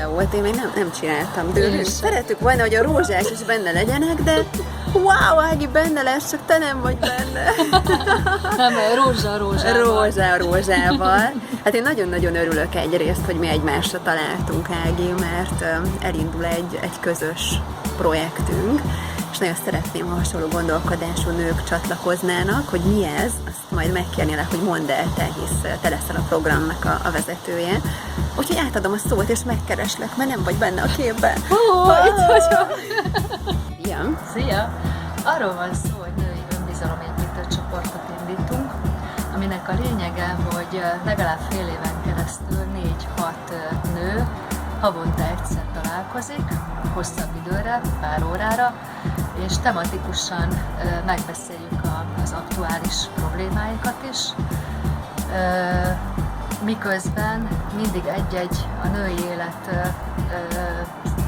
olyan volt, én még nem csináltam dőlős. Szeretük volna, hogy a rózsák is benne legyenek, de wow, Ági benne lesz, csak te nem vagy benne. Nem, rózsa rózsával. Hát én nagyon-nagyon örülök egyrészt, hogy mi egymásra találtunk, Ági, mert elindul egy közös projektünk, és nagyon szeretném, ha hasonló gondolkodású nők csatlakoznának, hogy mi ez, azt majd megkérnélek, hogy mondd el te, hisz te leszel a programnak a vezetője. Úgyhogy átadom a szót, és megkereslek, mert nem vagy benne a képben. Itt vagyok! Szia! Szia! Arról van szó, hogy női önbizalomépítő csoportot indítunk, aminek a lényege, hogy legalább fél éven keresztül 4-6 nő havonta egyszer találkozik, hosszabb időre, pár órára, és tematikusan megbeszéljük az aktuális problémáikat is, miközben mindig egy-egy a női élet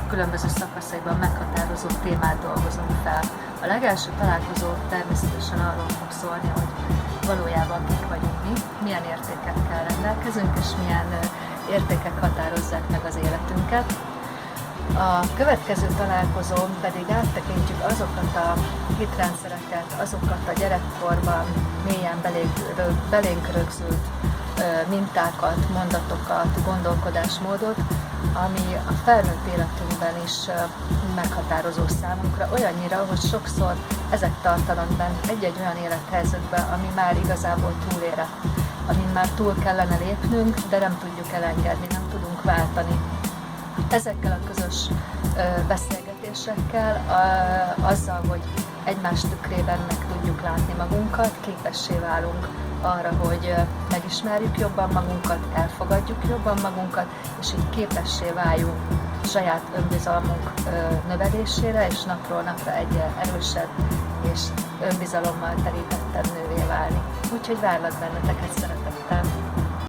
különböző szakaszaiban meghatározó témát dolgozunk fel. A legelső találkozó természetesen arról fog szólni, hogy valójában kik vagyunk mi, milyen értékekkel rendelkezünk, és milyen értékek határozzák meg az életünket. A következő találkozón pedig áttekintjük azokat a hitrendszereket, azokat a gyerekkorban mélyen belénk rögzült mintákat, mondatokat, gondolkodásmódot, ami a felnőtt életünkben is meghatározó számunkra, olyannyira, hogy sokszor ezek tartanak bent egy-egy olyan élethelyzetben, ami már igazából túlérett, amin már túl kellene lépnünk, de nem tudjuk elengedni, nem tudunk váltani. Ezekkel a közös beszélgetésekkel, azzal, hogy egymás tükrében meg tudjuk látni magunkat, képessé válunk arra, hogy megismerjük jobban magunkat, elfogadjuk jobban magunkat, és így képessé váljunk saját önbizalmunk növelésére, és napról napra egy erősebb és önbizalommal terítettebb nővé válni. Úgyhogy várlak benneteket szeretettel!